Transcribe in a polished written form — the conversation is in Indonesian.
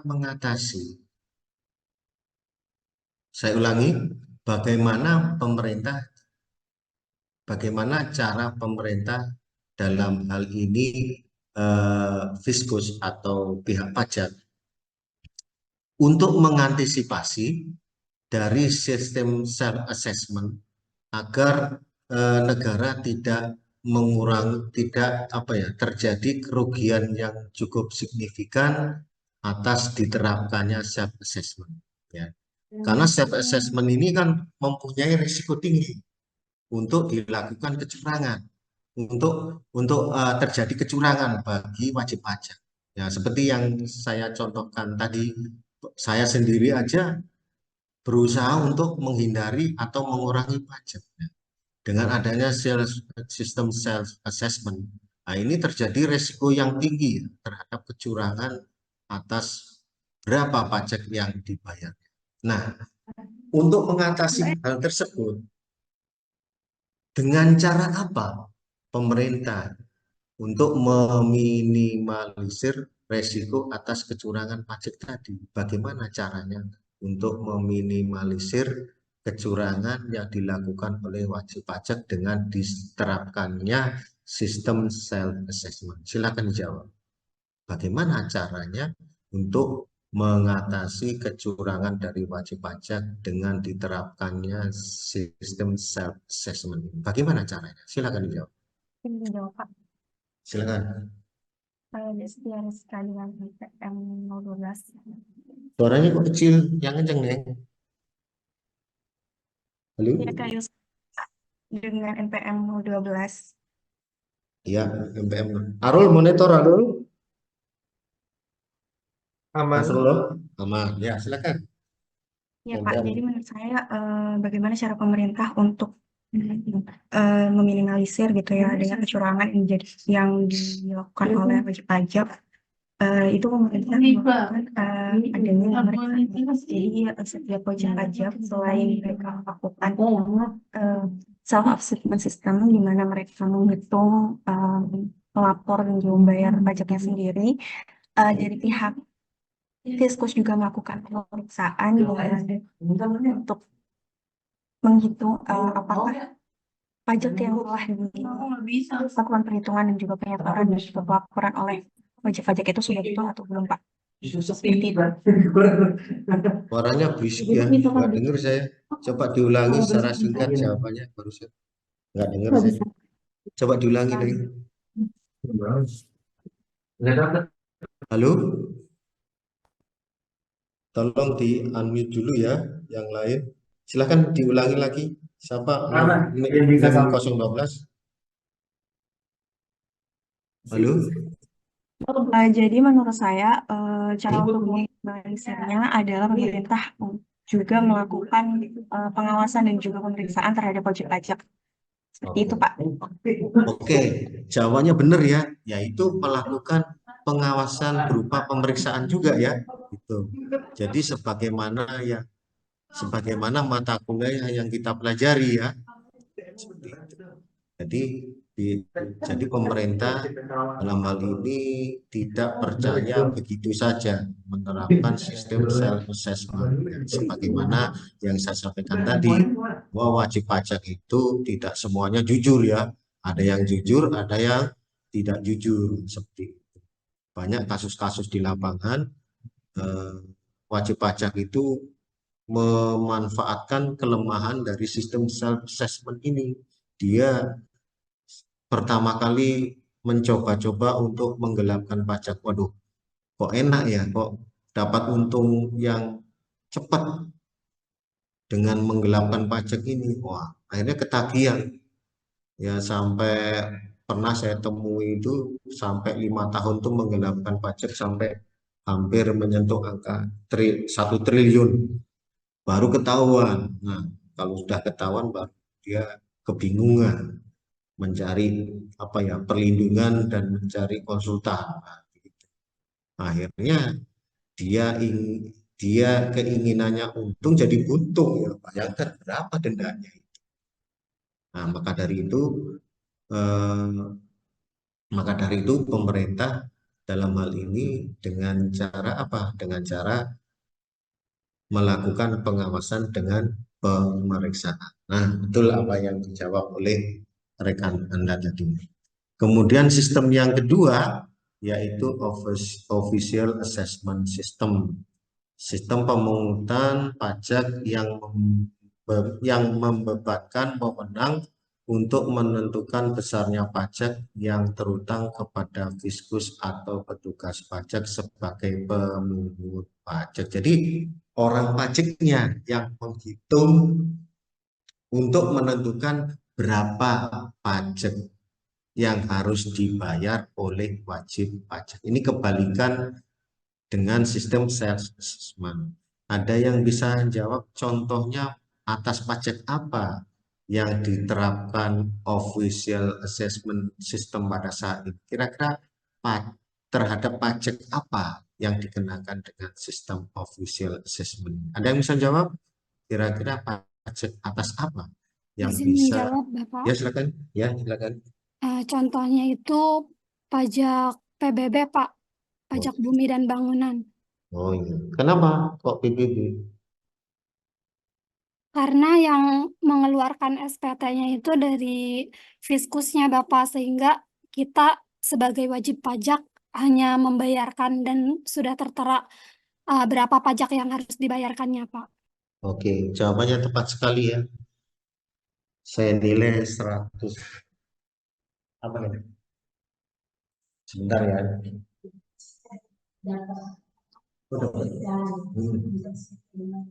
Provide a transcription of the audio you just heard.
mengatasi, saya ulangi, bagaimana cara pemerintah dalam hal ini Fiskus atau pihak pajak untuk mengantisipasi dari sistem self assessment agar negara tidak terjadi kerugian yang cukup signifikan atas diterapkannya self assessment, ya. Karena self assessment ini kan mempunyai risiko tinggi untuk dilakukan kecurangan, untuk terjadi kecurangan bagi wajib pajak. Ya, seperti yang saya contohkan tadi, saya sendiri aja berusaha untuk menghindari atau mengurangi pajak. Dengan adanya sistem self assessment, nah ini terjadi resiko yang tinggi terhadap kecurangan atas berapa pajak yang dibayar. Nah, untuk mengatasi hal tersebut, dengan cara apa pemerintah untuk meminimalisir resiko atas kecurangan pajak tadi? Bagaimana caranya untuk meminimalisir kecurangan yang dilakukan oleh wajib pajak dengan diterapkannya sistem self assessment? Silakan dijawab. Bagaimana caranya untuk mengatasi kecurangan dari wajib pajak dengan diterapkannya sistem self assessment? Bagaimana caranya? Silakan dijawab. Ini jawab Pak. Silakan. Sekian sekali dengan PPM 012. Suaranya kok kecil, yang kenceng, Neng. Halo? Ya Kak Yus, dengan NPM 012. Iya, MPM. Arul, monitor Arul. Aman. Aman. Ya, silakan. Ya Pak, MPM. jadi menurut saya bagaimana cara pemerintah untuk meminimalisir gitu ya dengan kecurangan yang dilakukan oleh wajib pajak. Itu pemerintah melakukan adanya pemeriksaan. Jadi setiap wajib pajak selain mereka melakukan self assessment system di mana mereka menghitung pelapor dan juga membayar pajaknya sendiri, dari pihak Fiskus juga melakukan pemeriksaan untuk menghitung apakah pajak yang telah dilakukan perhitungan dan juga penyaluran dan juga pelaporan oleh wajib pajak itu sudah betul atau belum, Pak? Seperti itu. Suaranya berisik ya, nggak dengar saya. Coba diulangi secara singkat jawabannya barusan. Nggak dengar saya. Coba diulangi lagi. Halo? Tolong di unmute dulu ya, yang lain. Silahkan diulangi lagi. Siapa? 012. Halo? Jadi menurut saya cara untuk meminimalisirnya adalah pemerintah juga melakukan pengawasan dan juga pemeriksaan terhadap wajib pajak. Seperti itu, Pak. Oke, jawabannya benar ya, yaitu melakukan pengawasan berupa pemeriksaan juga ya. Gitu. Jadi sebagaimana mata kuliah yang kita pelajari ya. Seperti itu. Jadi pemerintah dalam hal ini tidak percaya begitu saja menerapkan sistem self assessment, sebagaimana yang saya sampaikan tadi, bahwa wajib pajak itu tidak semuanya jujur ya, ada yang jujur, ada yang tidak jujur. Seperti itu. Banyak kasus-kasus di lapangan, wajib pajak itu memanfaatkan kelemahan dari sistem self assessment ini. Dia pertama kali mencoba-coba untuk menggelapkan pajak. Waduh, kok enak ya, kok dapat untung yang cepat dengan menggelapkan pajak ini. Wah, akhirnya ketagihan. Ya sampai pernah saya temui itu sampai 5 tahun tuh menggelapkan pajak sampai hampir menyentuh angka 1 triliun. Baru ketahuan. Nah, kalau sudah ketahuan baru dia kebingungan mencari perlindungan dan mencari konsultan. Nah, gitu. Akhirnya dia keinginannya untung jadi buntung ya, bayangkan berapa dendanya itu. Nah, maka dari itu pemerintah Dalam hal ini dengan cara apa? Dengan cara melakukan pengawasan dengan pemeriksaan. Nah, betul apa yang dijawab oleh rekan Anda tadi. Kemudian sistem yang kedua yaitu Official Assessment System. Sistem pemungutan pajak yang membebankan wewenang untuk menentukan besarnya pajak yang terutang kepada fiskus atau petugas pajak sebagai pemungut pajak. Jadi orang pajaknya yang menghitung untuk menentukan berapa pajak yang harus dibayar oleh wajib pajak. Ini kebalikan dengan sistem self assessment. Ada yang bisa jawab contohnya atas pajak apa yang diterapkan official assessment system pada saat ini? Kira-kira terhadap pajak apa yang dikenakan dengan sistem official assessment? Ada yang bisa jawab? Kira-kira pajak atas apa yang Izin bisa? menjawab, Bapak. Ya silakan. Ya silakan. Contohnya itu pajak PBB, Pak. Oh, Pajak bumi dan bangunan. oh iya. Kenapa kok PBB? Karena yang mengeluarkan SPT-nya itu dari fiskusnya, Bapak, sehingga kita sebagai wajib pajak hanya membayarkan dan sudah tertera berapa pajak yang harus dibayarkannya, Pak. Oke, jawabannya tepat sekali ya. Saya nilai 100. Apa ya? Sebentar ya. Udah. Hmm.